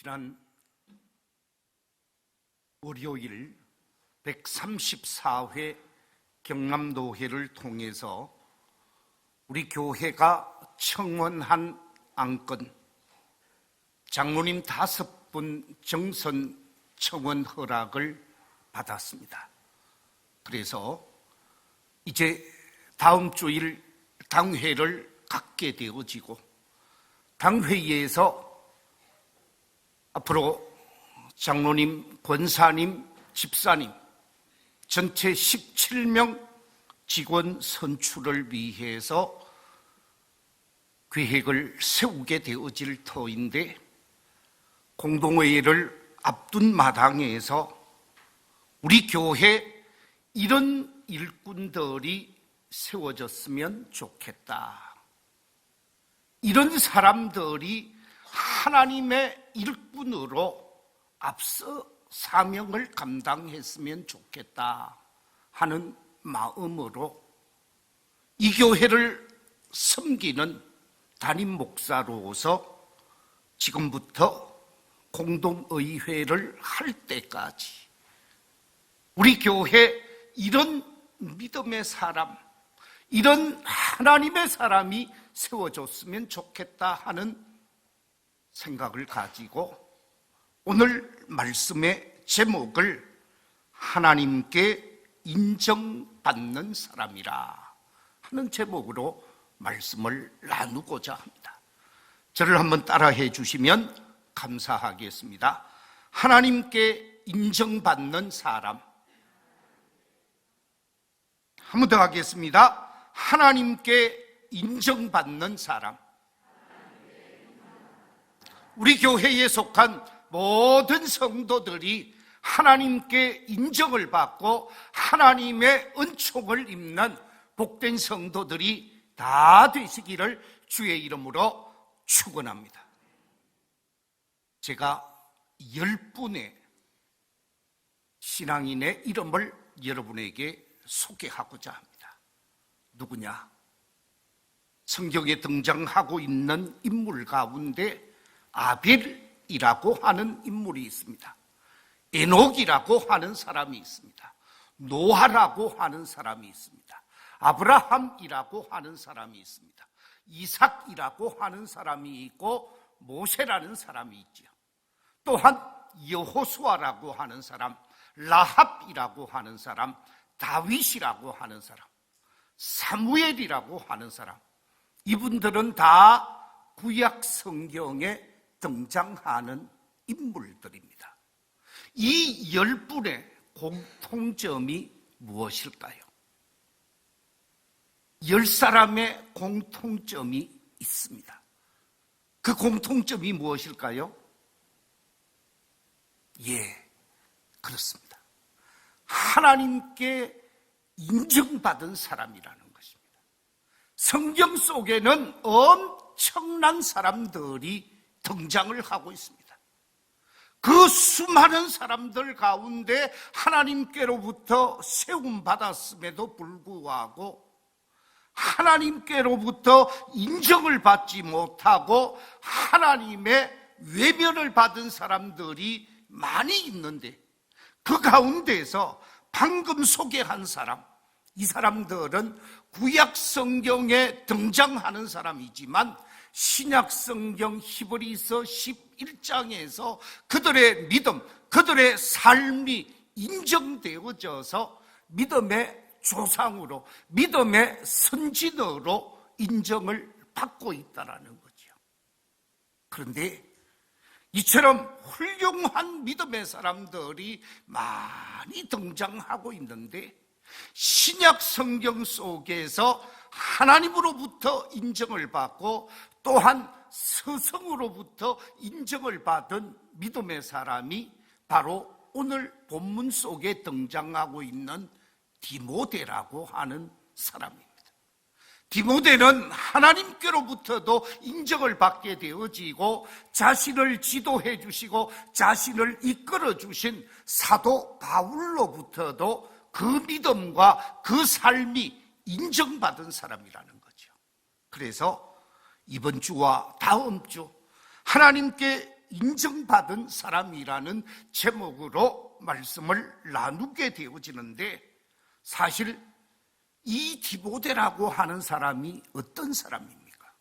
지난 월요일 134회 경남도회를 통해서 우리 교회가 청원한 안건, 장로님 5분 정선 청원 허락을 받았습니다. 그래서 이제 다음 주일 당회를 갖게 되어지고, 당회의에서 앞으로 장로님, 권사님, 집사님 전체 17명 직원 선출을 위해서 계획을 세우게 되어질 터인데, 공동회의를 앞둔 마당에서 우리 교회 이런 일꾼들이 세워졌으면 좋겠다. 이런 사람들이 하나님의 일꾼으로 앞서 사명을 감당했으면 좋겠다 하는 마음으로 이 교회를 섬기는 담임 목사로서 지금부터 공동의회를 할 때까지 우리 교회 이런 믿음의 사람, 이런 하나님의 사람이 세워졌으면 좋겠다 하는 생각을 가지고 오늘 말씀의 제목을 하나님께 인정받는 사람이라 하는 제목으로 말씀을 나누고자 합니다. 저를 한번 따라해 주시면 감사하겠습니다. 하나님께 인정받는 사람. 한 번 더 하겠습니다. 하나님께 인정받는 사람. 우리 교회에 속한 모든 성도들이 하나님께 인정을 받고 하나님의 은총을 입는 복된 성도들이 다 되시기를 주의 이름으로 축원합니다. 제가 10분의 신앙인의 이름을 여러분에게 소개하고자 합니다. 누구냐? 성경에 등장하고 있는 인물 가운데 아벨이라고 하는 인물이 있습니다. 에녹이라고 하는 사람이 있습니다. 노아라고 하는 사람이 있습니다. 아브라함이라고 하는 사람이 있습니다. 이삭이라고 하는 사람이 있고 모세라는 사람이 있죠. 또한 여호수아라고 하는 사람, 라합이라고 하는 사람, 다윗이라고 하는 사람, 사무엘이라고 하는 사람, 이분들은 다 구약 성경에 등장하는 인물들입니다. 이 10분의 공통점이 무엇일까요? 10사람의 공통점이 있습니다. 그 공통점이 무엇일까요? 예, 그렇습니다. 하나님께 인정받은 사람이라는 것입니다. 성경 속에는 엄청난 사람들이 등장을 하고 있습니다. 그 수많은 사람들 가운데 하나님께로부터 세움받았음에도 불구하고 하나님께로부터 인정을 받지 못하고 하나님의 외면을 받은 사람들이 많이 있는데, 그 가운데서 방금 소개한 사람, 이 사람들은 구약 성경에 등장하는 사람이지만 신약 성경 히브리서 11장에서 그들의 믿음, 그들의 삶이 인정되어져서 믿음의 조상으로, 믿음의 선진으로 인정을 받고 있다는 거죠. 그런데 이처럼 훌륭한 믿음의 사람들이 많이 등장하고 있는데, 신약 성경 속에서 하나님으로부터 인정을 받고 또한 스승으로부터 인정을 받은 믿음의 사람이 바로 오늘 본문 속에 등장하고 있는 디모데라고 하는 사람입니다. 디모데는 하나님께로부터도 인정을 받게 되어지고 자신을 지도해 주시고 자신을 이끌어 주신 사도 바울로부터도 그 믿음과 그 삶이 인정받은 사람이라는 거죠. 그래서 이번 주와 다음 주 하나님께 인정받은 사람이라는 제목으로 말씀을 나누게 되어지는데, 사실 이 디모데라고 하는 사람이 어떤 사람입니까?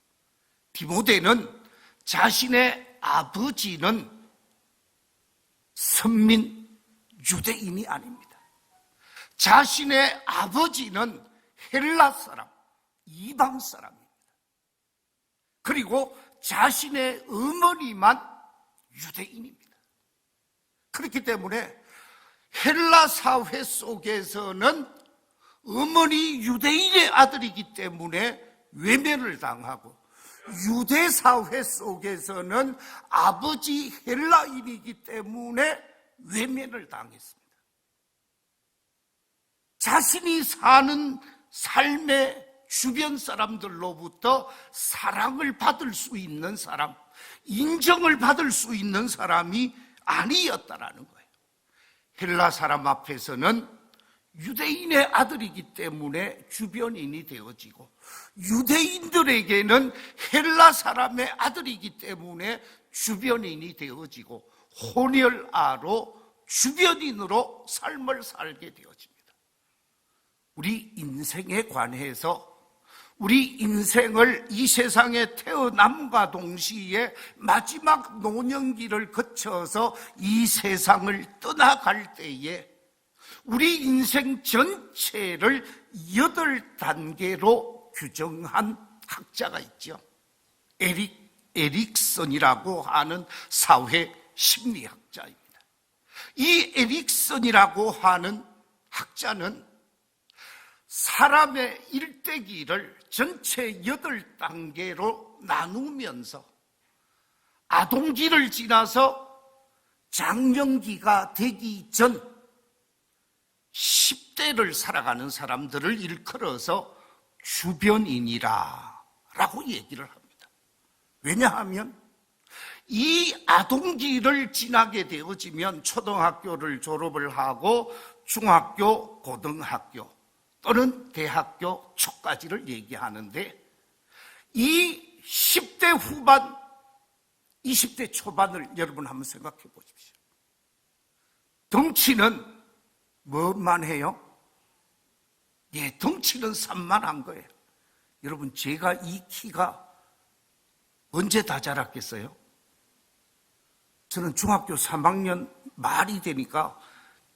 디모데는 자신의 아버지는 선민 유대인이 아닙니다. 자신의 아버지는 헬라 사람, 이방 사람입니다. 그리고 자신의 어머니만 유대인입니다. 그렇기 때문에 헬라 사회 속에서는 어머니 유대인의 아들이기 때문에 외면을 당하고, 유대 사회 속에서는 아버지 헬라인이기 때문에 외면을 당했습니다. 자신이 사는 삶의 주변 사람들로부터 사랑을 받을 수 있는 사람, 인정을 받을 수 있는 사람이 아니었다라는 거예요. 헬라 사람 앞에서는 유대인의 아들이기 때문에 주변인이 되어지고, 유대인들에게는 헬라 사람의 아들이기 때문에 주변인이 되어지고, 혼혈아로 주변인으로 삶을 살게 되어집니다. 우리 인생에 관해서 우리 인생을 이 세상에 태어남과 동시에 마지막 노년기를 거쳐서 이 세상을 떠나갈 때에 우리 인생 전체를 8단계로 규정한 학자가 있죠. 에릭슨이라고 하는 사회 심리학자입니다. 이 에릭슨이라고 하는 학자는 사람의 일대기를 전체 8단계로 나누면서 아동기를 지나서 장년기가 되기 전 10대를 살아가는 사람들을 일컬어서 주변인이라고 얘기를 합니다. 왜냐하면 이 아동기를 지나게 되어지면 초등학교를 졸업을 하고 중학교, 고등학교 또는 대학교 초까지를 얘기하는데, 이 10대 후반, 20대 초반을 여러분 한번 생각해 보십시오. 덩치는 뭐만 해요? 예, 덩치는 산만한 거예요. 여러분, 제가 이 키가 언제 다 자랐겠어요? 저는 중학교 3학년 말이 되니까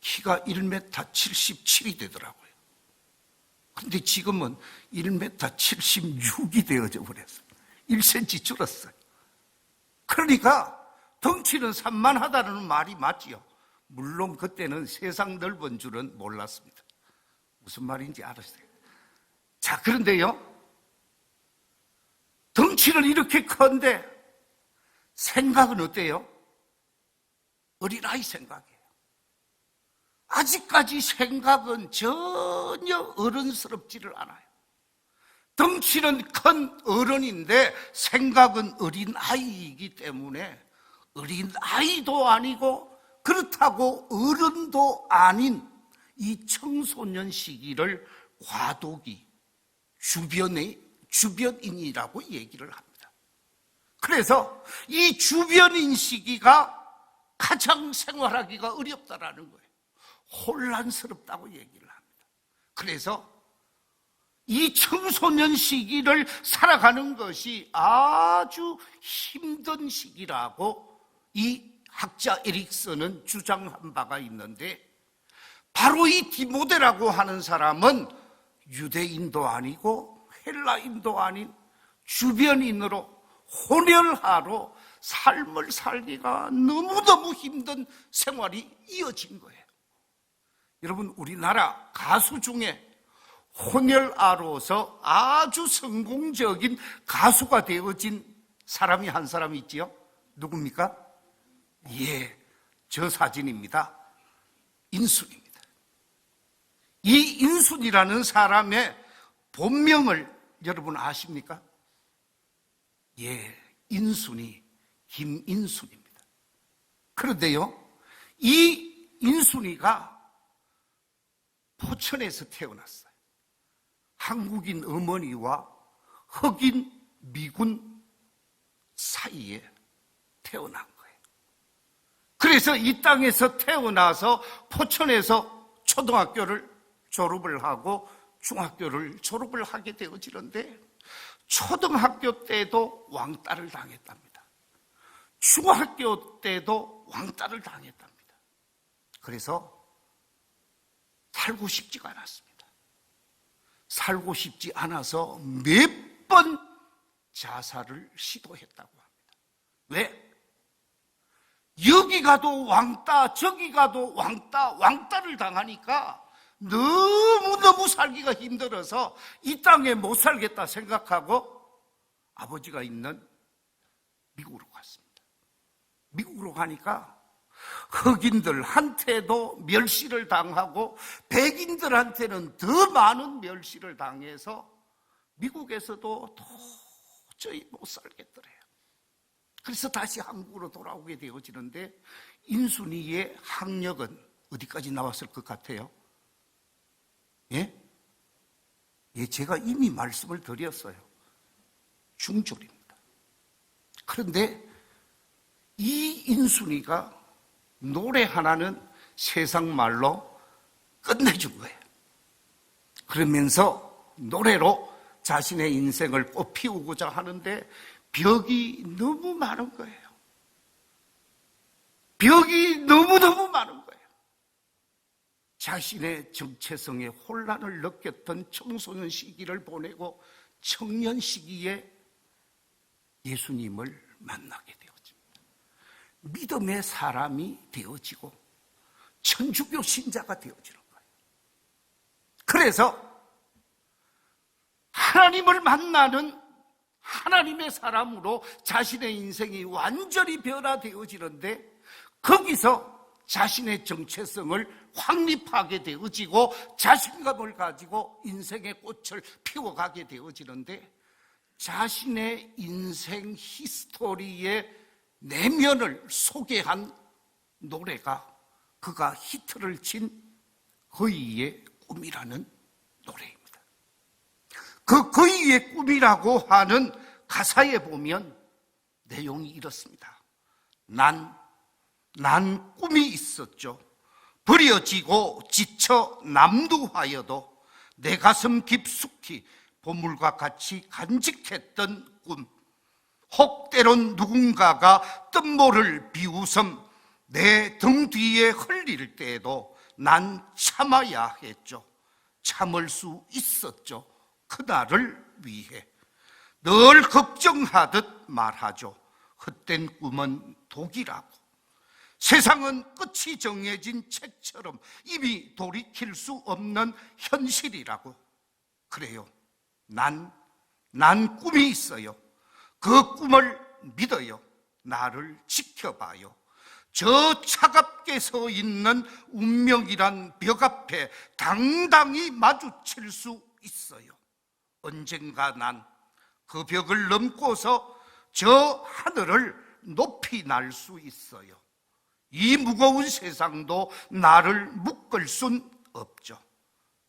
키가 1m 77이 되더라고요. 근데 지금은 1m 76이 되어져 버렸어요. 1cm 줄었어요. 그러니까 덩치는 산만하다는 말이 맞지요. 물론 그때는 세상 넓은 줄은 몰랐습니다. 무슨 말인지 알았어요. 자, 그런데요, 덩치는 이렇게 큰데 생각은 어때요? 어린아이 생각이에요. 아직까지 생각은 전혀 어른스럽지를 않아요. 덩치는 큰 어른인데 생각은 어린아이이기 때문에 어린아이도 아니고 그렇다고 어른도 아닌 이 청소년 시기를 과도기, 주변인이라고 얘기를 합니다. 그래서 이 주변인 시기가 가장 생활하기가 어렵다라는 거예요. 혼란스럽다고 얘기를 합니다. 그래서 이 청소년 시기를 살아가는 것이 아주 힘든 시기라고 이 학자 에릭슨은 주장한 바가 있는데, 바로 이 디모데라고 하는 사람은 유대인도 아니고 헬라인도 아닌 주변인으로 혼혈아로 삶을 살기가 너무너무 힘든 생활이 이어진 거예요. 여러분, 우리나라 가수 중에 혼혈아로서 아주 성공적인 가수가 되어진 사람이 한 사람 있지요? 누굽니까? 예, 저 사진입니다. 인순입니다. 이 인순이라는 사람의 본명을 여러분 아십니까? 예, 인순이 김인순입니다. 그런데요, 이 인순이가 포천에서 태어났어요. 한국인 어머니와 흑인 미군 사이에 태어난 거예요. 그래서 이 땅에서 태어나서 포천에서 초등학교를 졸업을 하고 중학교를 졸업을 하게 되어지는데 초등학교 때도 왕따를 당했답니다. 중학교 때도 왕따를 당했답니다. 그래서 살고 싶지가 않았습니다. 살고 싶지 않아서 몇 번 자살을 시도했다고 합니다. 왜? 여기 가도 왕따, 저기 가도 왕따, 왕따를 당하니까 너무너무 살기가 힘들어서 이 땅에 못 살겠다 생각하고 아버지가 있는 미국으로 갔습니다. 미국으로 가니까 흑인들한테도 멸시를 당하고 백인들한테는 더 많은 멸시를 당해서 미국에서도 도저히 못 살겠더래요. 그래서 다시 한국으로 돌아오게 되어지는데 인순이의 학력은 어디까지 나왔을 것 같아요? 예? 예, 제가 이미 말씀을 드렸어요. 중졸입니다. 그런데 이 인순이가 노래 하나는 세상 말로 끝내준 거예요. 그러면서 노래로 자신의 인생을 꽃피우고자 하는데 벽이 너무 많은 거예요. 벽이 너무너무 많은 거예요. 자신의 정체성에 혼란을 느꼈던 청소년 시기를 보내고 청년 시기에 예수님을 만나게 되어집니다. 믿음의 사람이 되어지고 천주교 신자가 되어지는 거예요. 그래서 하나님을 만나는 하나님의 사람으로 자신의 인생이 완전히 변화되어지는데 거기서 자신의 정체성을 확립하게 되어지고 자신감을 가지고 인생의 꽃을 피워가게 되어지는데 자신의 인생 히스토리의 내면을 소개한 노래가 그가 히트를 친 거위의 꿈이라는 노래입니다. 그 거위의 꿈이라고 하는 가사에 보면 내용이 이렇습니다. 난 꿈이 있었죠. 버려지고 지쳐 남두하여도 내 가슴 깊숙이 보물과 같이 간직했던 꿈. 혹 때론 누군가가 뜬모를 비웃음 내 등 뒤에 흘릴 때에도 난 참아야 했죠. 참을 수 있었죠. 그날을 위해 늘 걱정하듯 말하죠. 헛된 꿈은 독이라고. 세상은 끝이 정해진 책처럼 이미 돌이킬 수 없는 현실이라고. 그래요. 난 꿈이 있어요. 그 꿈을 믿어요. 나를 지켜봐요. 저 차갑게 서 있는 운명이란 벽 앞에 당당히 마주칠 수 있어요. 언젠가 난 그 벽을 넘고서 저 하늘을 높이 날 수 있어요. 이 무거운 세상도 나를 묶을 순 없죠.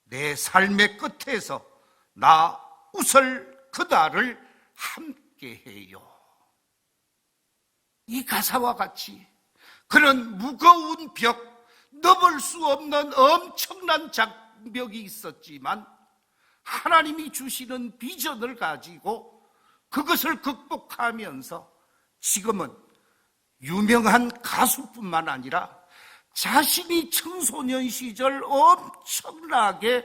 내 삶의 끝에서 나 웃을 그날을 함께해요. 이 가사와 같이 그런 무거운 벽, 넘을 수 없는 엄청난 장벽이 있었지만 하나님이 주시는 비전을 가지고 그것을 극복하면서 지금은 유명한 가수뿐만 아니라 자신이 청소년 시절 엄청나게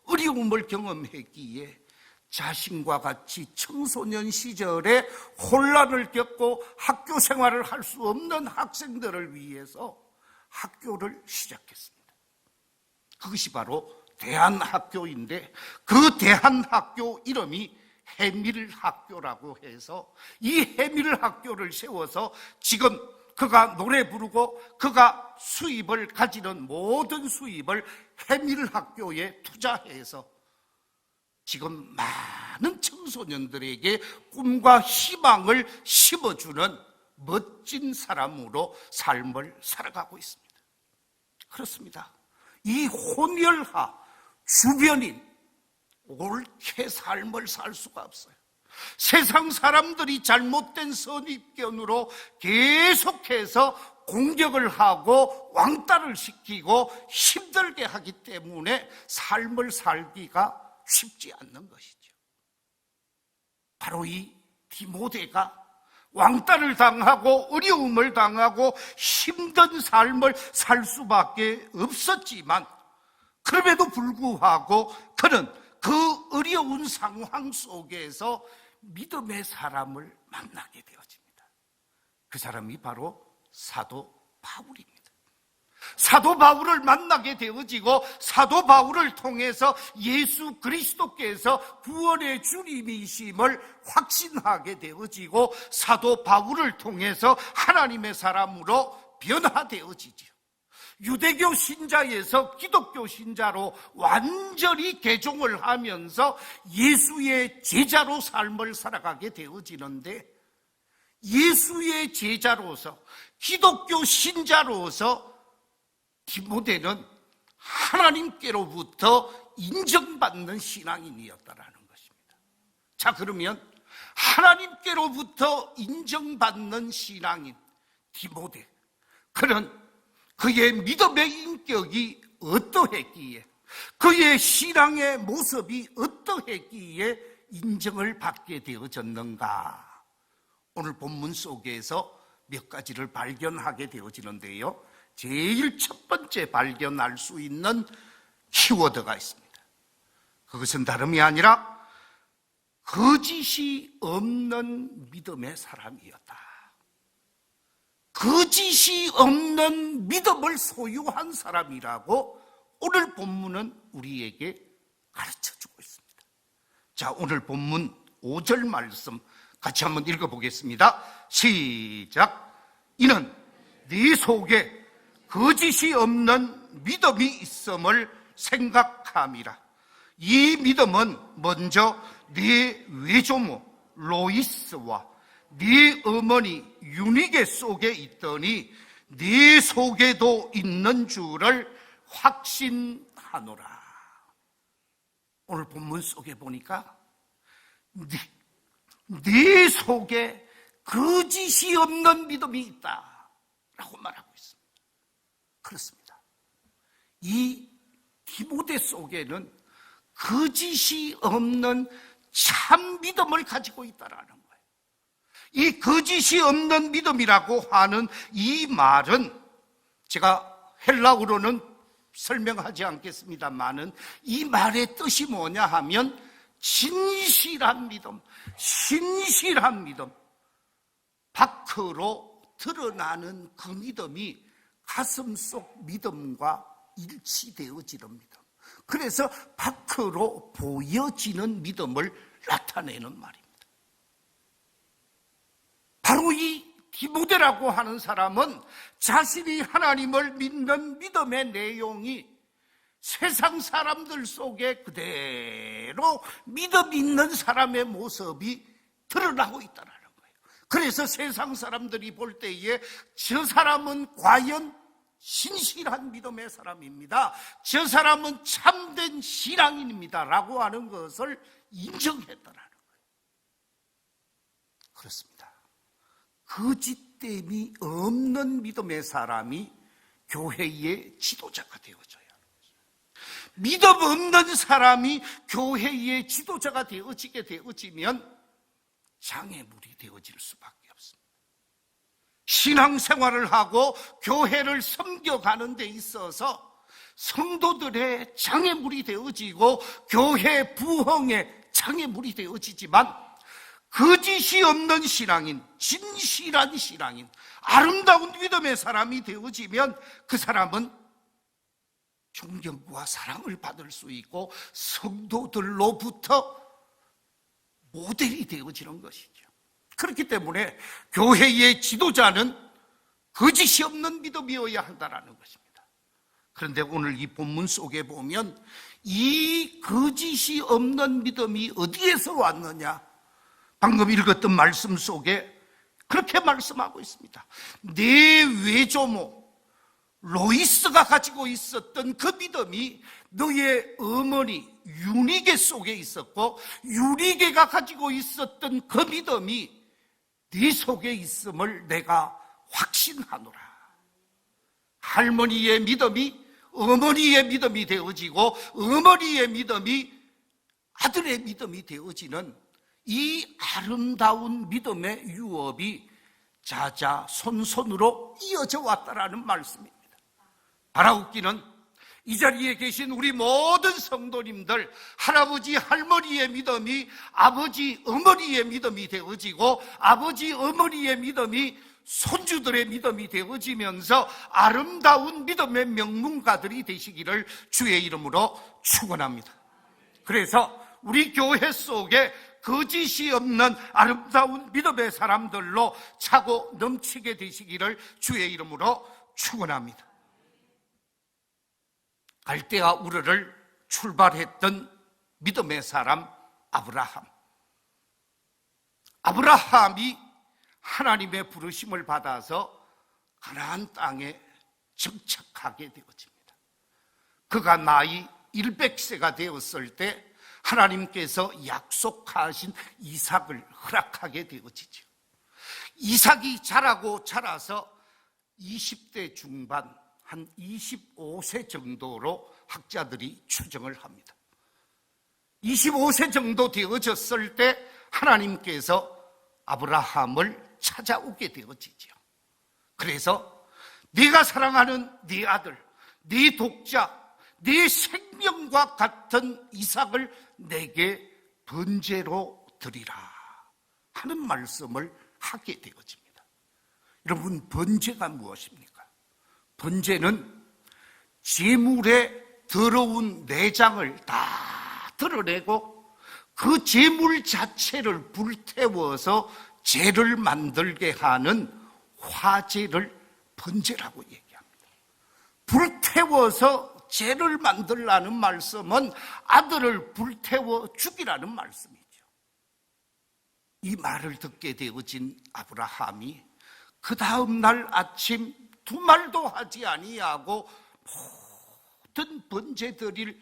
어려움을 경험했기에 자신과 같이 청소년 시절에 혼란을 겪고 학교 생활을 할 수 없는 학생들을 위해서 학교를 시작했습니다. 그것이 바로 대한학교인데 그 대한학교 이름이 해밀학교라고 해서 이 해밀학교를 세워서 지금 그가 노래 부르고 그가 수입을 가지는 모든 수입을 해밀학교에 투자해서 지금 많은 청소년들에게 꿈과 희망을 심어주는 멋진 사람으로 삶을 살아가고 있습니다. 그렇습니다. 이 혼혈하 주변인 옳게 삶을 살 수가 없어요. 세상 사람들이 잘못된 선입견으로 계속해서 공격을 하고 왕따를 시키고 힘들게 하기 때문에 삶을 살기가 쉽지 않는 것이죠. 바로 이 디모데가 왕따를 당하고 어려움을 당하고 힘든 삶을 살 수밖에 없었지만, 그럼에도 불구하고 그는 그 어려운 상황 속에서 믿음의 사람을 만나게 되어집니다. 그 사람이 바로 사도 바울입니다. 사도 바울을 만나게 되어지고 사도 바울을 통해서 예수 그리스도께서 구원의 주님이심을 확신하게 되어지고 사도 바울을 통해서 하나님의 사람으로 변화되어지죠. 유대교 신자에서 기독교 신자로 완전히 개종을 하면서 예수의 제자로 삶을 살아가게 되어지는데, 예수의 제자로서 기독교 신자로서 디모데는 하나님께로부터 인정받는 신앙인이었다라는 것입니다. 자, 그러면 하나님께로부터 인정받는 신앙인 디모데, 그는 그의 믿음의 인격이 어떠했기에, 그의 신앙의 모습이 어떠했기에 인정을 받게 되어졌는가? 오늘 본문 속에서 몇 가지를 발견하게 되어지는데요, 제일 첫 번째 발견할 수 있는 키워드가 있습니다. 그것은 다름이 아니라 거짓이 없는 믿음의 사람이었다. 거짓이 없는 믿음을 소유한 사람이라고 오늘 본문은 우리에게 가르쳐주고 있습니다. 자, 오늘 본문 5절 말씀 같이 한번 읽어보겠습니다. 시작. 이는 네 속에 거짓이 없는 믿음이 있음을 생각함이라. 이 믿음은 먼저 네 외조모 로이스와 네 어머니 유니게 속에 있더니 네 속에도 있는 줄을 확신하노라. 오늘 본문 속에 보니까 네 속에 거짓이 없는 믿음이 있다라고 말하고 있습니다. 그렇습니다. 이 디모데 속에는 거짓이 없는 참 믿음을 가지고 있다라는 거예요. 이 거짓이 없는 믿음이라고 하는 이 말은, 제가 헬라어로는 설명하지 않겠습니다만은 이 말의 뜻이 뭐냐 하면 진실한 믿음, 신실한 믿음, 밖으로 드러나는 그 믿음이 가슴 속 믿음과 일치되어지는 믿음, 그래서 밖으로 보여지는 믿음을 나타내는 말입니다. 바로 이 디모데라고 하는 사람은 자신이 하나님을 믿는 믿음의 내용이 세상 사람들 속에 그대로 믿음 있는 사람의 모습이 드러나고 있다는 거예요. 그래서 세상 사람들이 볼 때에 저 사람은 과연 신실한 믿음의 사람입니다, 저 사람은 참된 신앙인입니다 라고 하는 것을 인정했다는 거예요. 그렇습니다. 거짓됨이 없는 믿음의 사람이 교회의 지도자가 되어져야 하는 거죠. 믿음 없는 사람이 교회의 지도자가 되어지게 되어지면 장애물이 되어질 수밖에 없습니다. 신앙생활을 하고 교회를 섬겨가는 데 있어서 성도들의 장애물이 되어지고 교회 부흥의 장애물이 되어지지만, 거짓이 없는 신앙인, 진실한 신앙인, 아름다운 믿음의 사람이 되어지면 그 사람은 존경과 사랑을 받을 수 있고 성도들로부터 모델이 되어지는 것이죠. 그렇기 때문에 교회의 지도자는 거짓이 없는 믿음이어야 한다는 것입니다. 그런데 오늘 이 본문 속에 보면 이 거짓이 없는 믿음이 어디에서 왔느냐? 방금 읽었던 말씀 속에 그렇게 말씀하고 있습니다. 내 외조모 로이스가 가지고 있었던 그 믿음이 너의 어머니 유니게 속에 있었고, 유니게가 가지고 있었던 그 믿음이 네 속에 있음을 내가 확신하노라. 할머니의 믿음이 어머니의 믿음이 되어지고 어머니의 믿음이 아들의 믿음이 되어지는 이 아름다운 믿음의 유업이 자자손손으로 이어져 왔다라는 말씀입니다. 바라옵기는 이 자리에 계신 우리 모든 성도님들, 할아버지 할머니의 믿음이 아버지 어머니의 믿음이 되어지고 아버지 어머니의 믿음이 손주들의 믿음이 되어지면서 아름다운 믿음의 명문가들이 되시기를 주의 이름으로 축원합니다. 그래서 우리 교회 속에 거짓이 없는 아름다운 믿음의 사람들로 차고 넘치게 되시기를 주의 이름으로 축원합니다. 갈대아 우르를 출발했던 믿음의 사람 아브라함. 아브라함이 하나님의 부르심을 받아서 가나안 땅에 정착하게 되어집니다. 그가 나이 100세가 되었을 때 하나님께서 약속하신 이삭을 허락하게 되어지죠. 이삭이 자라고 자라서 20대 중반, 한 25세 정도로 학자들이 추정을 합니다. 25세 정도 되어졌을 때 하나님께서 아브라함을 찾아오게 되어지죠. 그래서 네가 사랑하는 네 아들, 네 독자, 네 생명과 같은 이삭을 내게 번제로 드리라 하는 말씀을 하게 되어집니다. 여러분, 번제가 무엇입니까? 번제는 제물의 더러운 내장을 다 드러내고 그 제물 자체를 불태워서 제를 만들게 하는 화제를 번제라고 얘기합니다. 불태워서 제를 만들라는 말씀은 아들을 불태워 죽이라는 말씀이죠. 이 말을 듣게 되어진 아브라함이 그 다음 날 아침 두 말도 하지 아니하고 모든 번제 드릴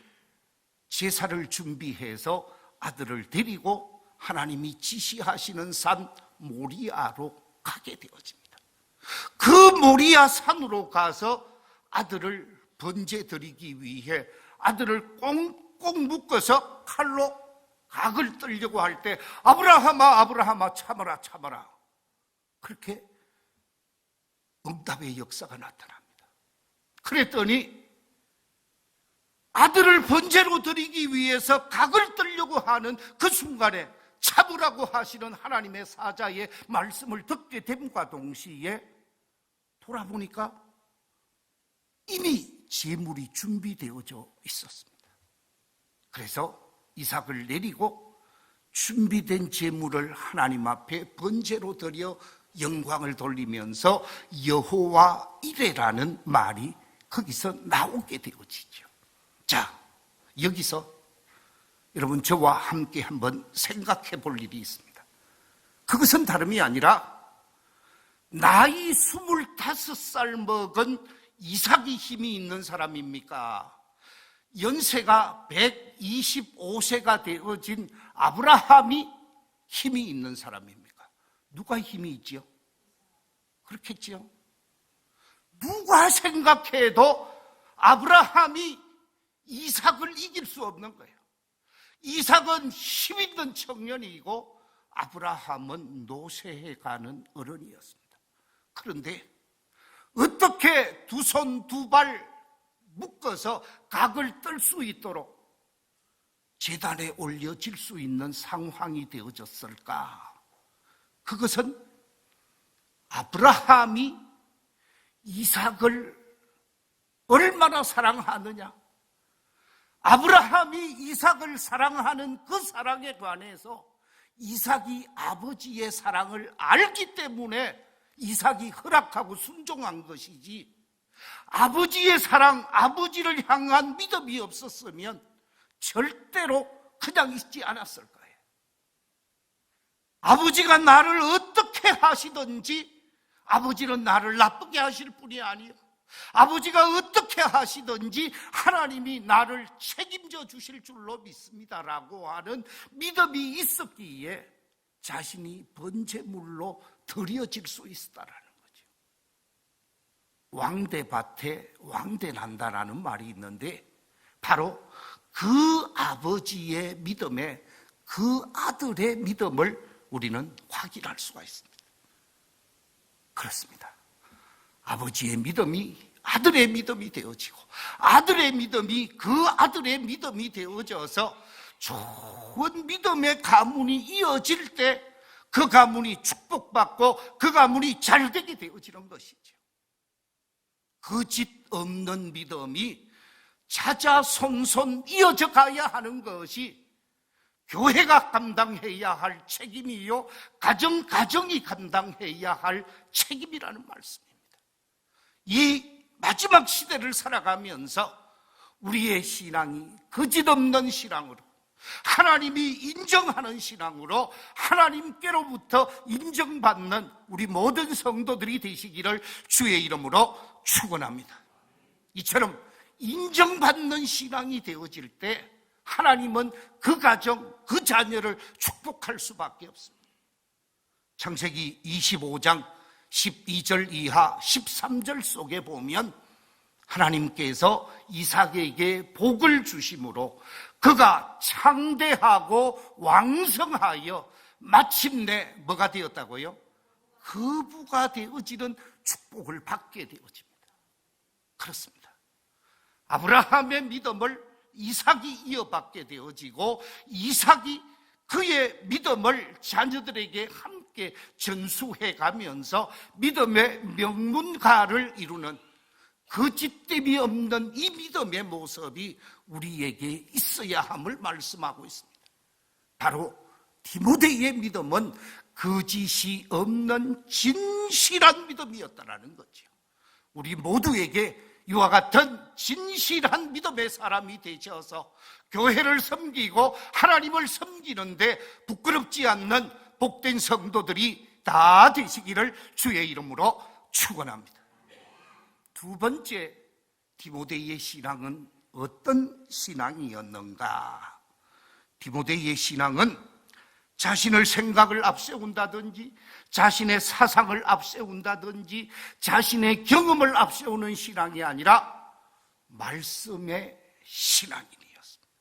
제사를 준비해서 아들을 데리고 하나님이 지시하시는 산 모리아로 가게 되어집니다. 그 모리아 산으로 가서 아들을 번제 드리기 위해 아들을 꽁꽁 묶어서 칼로 각을 떨려고 할 때 아브라함아 아브라함아 참아라 참아라, 그렇게 응답의 역사가 나타납니다. 그랬더니 아들을 번제로 드리기 위해서 각을 떨려고 하는 그 순간에 참으라고 하시는 하나님의 사자의 말씀을 듣게 됨과 동시에 돌아보니까 이미 제물이 준비되어져 있었습니다. 그래서 이삭을 내리고 준비된 제물을 하나님 앞에 번제로 드려 영광을 돌리면서 여호와 이레라는 말이 거기서 나오게 되어지죠. 자, 여기서 여러분 저와 함께 한번 생각해 볼 일이 있습니다. 그것은 다름이 아니라 나이 25살 먹은 이삭이 힘이 있는 사람입니까? 연세가 125세가 되어진 아브라함이 힘이 있는 사람입니까? 누가 힘이 있지요? 그렇겠지요? 누가 생각해도 아브라함이 이삭을 이길 수 없는 거예요. 이삭은 힘 있는 청년이고 아브라함은 노쇠해 가는 어른이었습니다. 그런데 어떻게 두 손 두 발 묶어서 각을 뜰 수 있도록 제단에 올려질 수 있는 상황이 되어졌을까? 그것은 아브라함이 이삭을 얼마나 사랑하느냐, 아브라함이 이삭을 사랑하는 그 사랑에 관해서 이삭이 아버지의 사랑을 알기 때문에 이삭이 허락하고 순종한 것이지, 아버지의 사랑, 아버지를 향한 믿음이 없었으면 절대로 그냥 있지 않았을 거예요. 아버지가 나를 어떻게 하시든지 아버지는 나를 나쁘게 하실 분이 아니에요. 아버지가 어떻게 하시든지 하나님이 나를 책임져 주실 줄로 믿습니다라고 하는 믿음이 있었기에 자신이 번제물로 드려질 수 있었다라는 거죠. 왕대밭에 왕대난다라는 말이 있는데, 바로 그 아버지의 믿음에 그 아들의 믿음을 우리는 확인할 수가 있습니다. 그렇습니다. 아버지의 믿음이 아들의 믿음이 되어지고, 아들의 믿음이 그 아들의 믿음이 되어져서 좋은 믿음의 가문이 이어질 때 그 가문이 축복받고 그 가문이 잘되게 되어지는 것이죠. 그 짓 없는 믿음이 자자손손 이어져 가야 하는 것이 교회가 감당해야 할 책임이요, 가정이 감당해야 할 책임이라는 말씀입니다. 이 마지막 시대를 살아가면서 우리의 신앙이 거짓없는 신앙으로, 하나님이 인정하는 신앙으로 하나님께로부터 인정받는 우리 모든 성도들이 되시기를 주의 이름으로 축원합니다. 이처럼 인정받는 신앙이 되어질 때 하나님은 그 가정, 그 자녀를 축복할 수밖에 없습니다. 창세기 25장 12절 이하 13절 속에 보면 하나님께서 이삭에게 복을 주심으로 그가 창대하고 왕성하여 마침내 뭐가 되었다고요? 거부가 되어지는 축복을 받게 되어집니다. 그렇습니다. 아브라함의 믿음을 이삭이 이어받게 되어지고, 이삭이 그의 믿음을 자녀들에게 함께 전수해 가면서 믿음의 명문가를 이루는, 거짓됨이 없는 이 믿음의 모습이 우리에게 있어야 함을 말씀하고 있습니다. 바로 디모데의 믿음은 거짓이 없는 진실한 믿음이었다라는 거죠. 우리 모두에게 이와 같은 진실한 믿음의 사람이 되셔서 교회를 섬기고 하나님을 섬기는데 부끄럽지 않는 복된 성도들이 다 되시기를 주의 이름으로 축원합니다. 두 번째, 디모데의 신앙은 어떤 신앙이었는가? 디모데의 신앙은 자신의 생각을 앞세운다든지, 자신의 사상을 앞세운다든지, 자신의 경험을 앞세우는 신앙이 아니라 말씀의 신앙인이었습니다.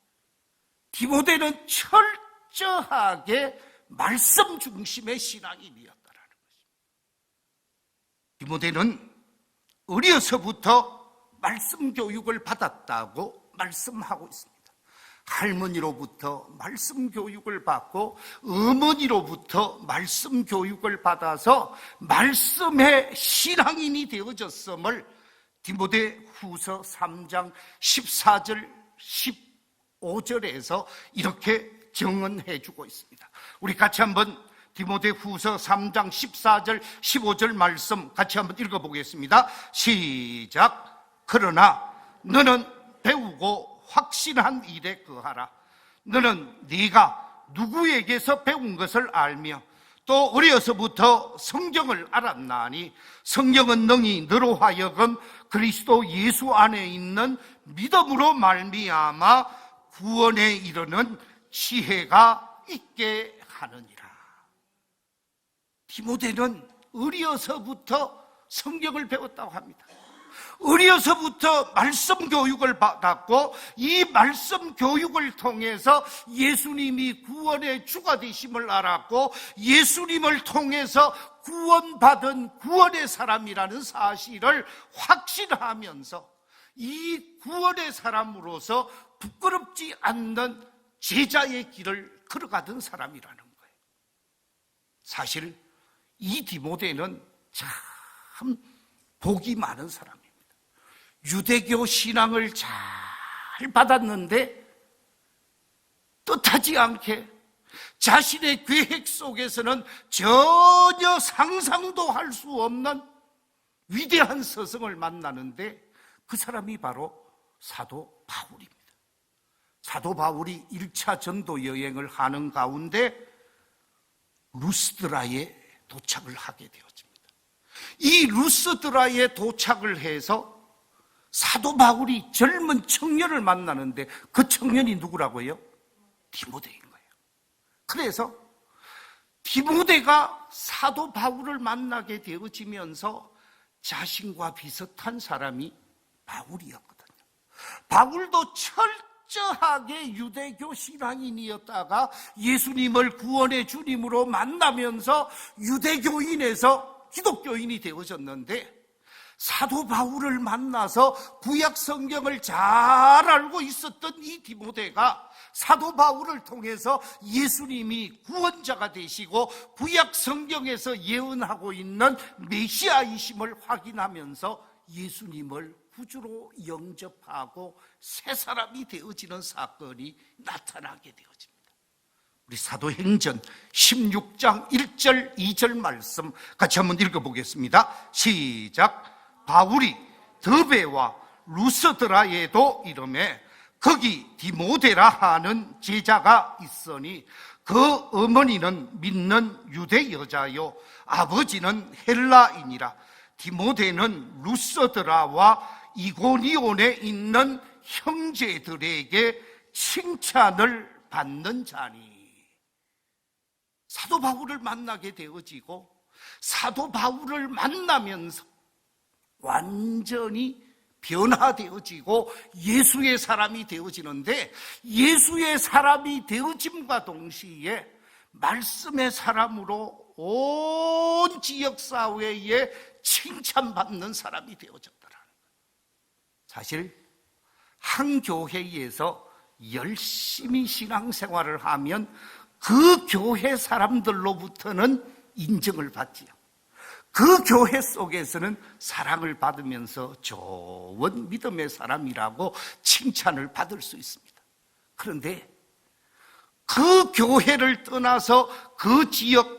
디모데는 철저하게 말씀 중심의 신앙인이었다라는 것입니다. 디모데는 어려서부터 말씀 교육을 받았다고 말씀하고 있습니다. 할머니로부터 말씀 교육을 받고 어머니로부터 말씀 교육을 받아서 말씀의 신앙인이 되어졌음을 디모데 후서 3장 14절 15절에서 이렇게 증언해 주고 있습니다. 우리 같이 한번 디모데 후서 3장 14절 15절 말씀 같이 한번 읽어보겠습니다. 시작. 그러나 너는 배우고 확신한 일에 거하라. 너는 네가 누구에게서 배운 것을 알며 또 어려서부터 성경을 알았나니 성경은 능히 너로 하여금 그리스도 예수 안에 있는 믿음으로 말미암아 구원에 이르는 지혜가 있게 하느니라. 디모데는 어려서부터 성경을 배웠다고 합니다. 어려서부터 말씀 교육을 받았고, 이 말씀 교육을 통해서 예수님이 구원의 주가 되심을 알았고, 예수님을 통해서 구원받은 구원의 사람이라는 사실을 확신하면서 이 구원의 사람으로서 부끄럽지 않는 제자의 길을 걸어가던 사람이라는 거예요. 사실 이 디모데는 참 복이 많은 사람입니다. 유대교 신앙을 잘 받았는데 뜻하지 않게 자신의 계획 속에서는 전혀 상상도 할 수 없는 위대한 스승을 만나는데 그 사람이 바로 사도 바울입니다. 사도 바울이 1차 전도 여행을 하는 가운데 루스드라에 도착을 하게 되었습니다. 이 루스드라에 도착을 해서 사도 바울이 젊은 청년을 만나는데 그 청년이 누구라고요? 디모데인 거예요. 그래서 디모데가 사도 바울을 만나게 되어지면서 자신과 비슷한 사람이 바울이었거든요. 바울도 철저하게 유대교 신앙인이었다가 예수님을 구원의 주님으로 만나면서 유대교인에서 기독교인이 되어졌는데, 사도 바울을 만나서 구약 성경을 잘 알고 있었던 이 디모데가 사도 바울을 통해서 예수님이 구원자가 되시고 구약 성경에서 예언하고 있는 메시아이심을 확인하면서 예수님을 구주로 영접하고 새 사람이 되어지는 사건이 나타나게 되어집니다. 우리 사도행전 16장 1절 2절 말씀 같이 한번 읽어보겠습니다. 시작. 바울이 더베와 루스드라에도 이르매 거기 디모데라 하는 제자가 있으니 그 어머니는 믿는 유대 여자요 아버지는 헬라인이라. 디모데는 루스드라와 이고니온에 있는 형제들에게 칭찬을 받는 자니. 사도 바울을 만나게 되어지고 사도 바울을 만나면서 완전히 변화되어지고 예수의 사람이 되어지는데, 예수의 사람이 되어짐과 동시에 말씀의 사람으로 온 지역사회에 칭찬받는 사람이 되어졌더라는 거예요. 사실 한 교회에서 열심히 신앙생활을 하면 그 교회 사람들로부터는 인정을 받지요. 그 교회 속에서는 사랑을 받으면서 좋은 믿음의 사람이라고 칭찬을 받을 수 있습니다. 그런데 그 교회를 떠나서 그 지역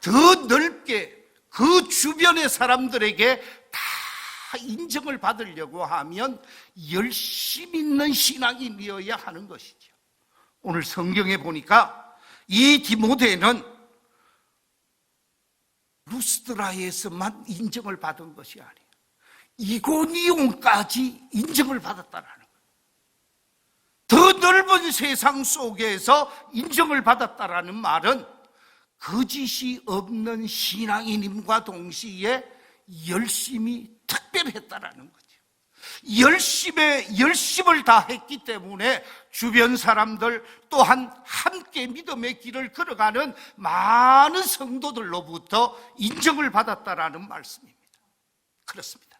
더 넓게 그 주변의 사람들에게 다 인정을 받으려고 하면 열심히 있는 신앙인이어야 하는 것이죠. 오늘 성경에 보니까 이 디모데는 루스드라에서만 인정을 받은 것이 아니에요. 이고니온까지 인정을 받았다는 거예요. 더 넓은 세상 속에서 인정을 받았다는 말은 거짓이 없는 신앙인임과 동시에 열심히 특별했다는 거죠. 열심을 다했기 때문에 주변 사람들 또한 함께 믿음의 길을 걸어가는 많은 성도들로부터 인정을 받았다라는 말씀입니다. 그렇습니다.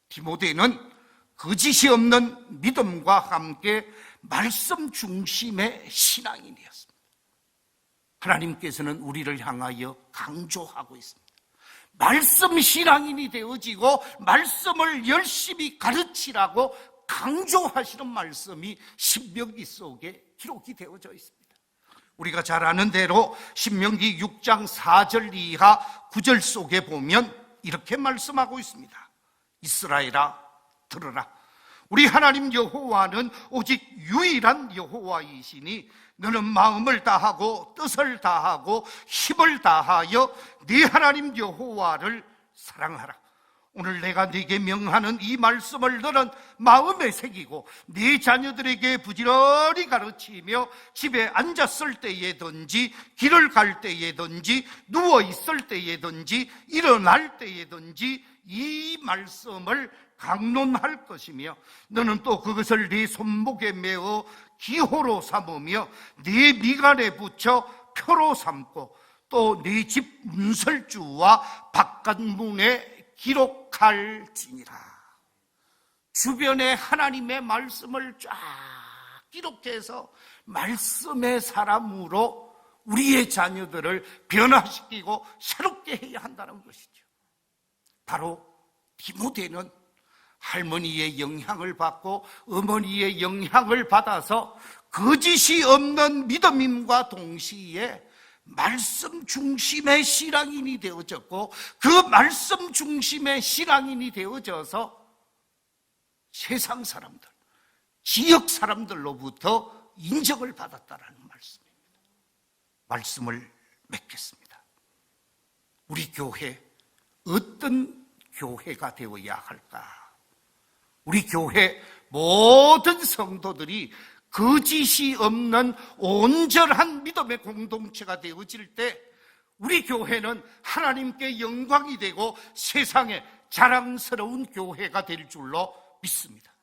디모데는 거짓이 없는 믿음과 함께 말씀 중심의 신앙인이었습니다. 하나님께서는 우리를 향하여 강조하고 있습니다. 말씀 신앙인이 되어지고 말씀을 열심히 가르치라고 강조하시는 말씀이 신명기 속에 기록이 되어져 있습니다. 우리가 잘 아는 대로 신명기 6장 4절 이하 9절 속에 보면 이렇게 말씀하고 있습니다. 이스라엘아 들으라. 우리 하나님 여호와는 오직 유일한 여호와이시니 너는 마음을 다하고 뜻을 다하고 힘을 다하여 네 하나님 여호와를 사랑하라. 오늘 내가 네게 명하는 이 말씀을 너는 마음에 새기고 네 자녀들에게 부지런히 가르치며 집에 앉았을 때에든지 길을 갈 때에든지 누워 있을 때에든지 일어날 때에든지 이 말씀을 강론할 것이며 너는 또 그것을 네 손목에 메어 기호로 삼으며 네 미간에 붙여 표로 삼고 또 네 집 문설주와 바깥문에 기록할지니라. 주변에 하나님의 말씀을 쫙 기록해서 말씀의 사람으로 우리의 자녀들을 변화시키고 새롭게 해야 한다는 것이죠. 바로 디모데는 할머니의 영향을 받고 어머니의 영향을 받아서 거짓이 없는 믿음임과 동시에 말씀 중심의 신앙인이 되어졌고 그 말씀 중심의 신앙인이 되어져서 세상 사람들, 지역 사람들로부터 인정을 받았다는 말씀입니다. 말씀을 맺겠습니다. 우리 교회 어떤 교회가 되어야 할까? 우리 교회 모든 성도들이 거짓이 없는 온전한 믿음의 공동체가 되어질 때 우리 교회는 하나님께 영광이 되고 세상에 자랑스러운 교회가 될 줄로 믿습니다.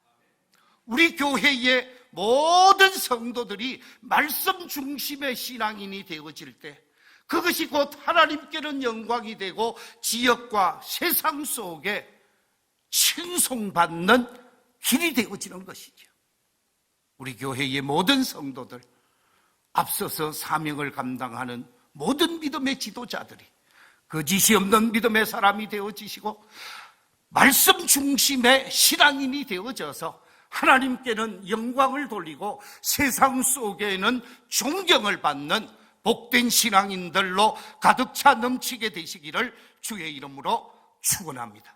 우리 교회의 모든 성도들이 말씀 중심의 신앙인이 되어질 때 그것이 곧 하나님께는 영광이 되고 지역과 세상 속에 칭송받는 길이 되어지는 것이죠. 우리 교회의 모든 성도들, 앞서서 사명을 감당하는 모든 믿음의 지도자들이 거짓이 없는 믿음의 사람이 되어지시고 말씀 중심의 신앙인이 되어져서 하나님께는 영광을 돌리고 세상 속에는 존경을 받는 복된 신앙인들로 가득 차 넘치게 되시기를 주의 이름으로 축원합니다.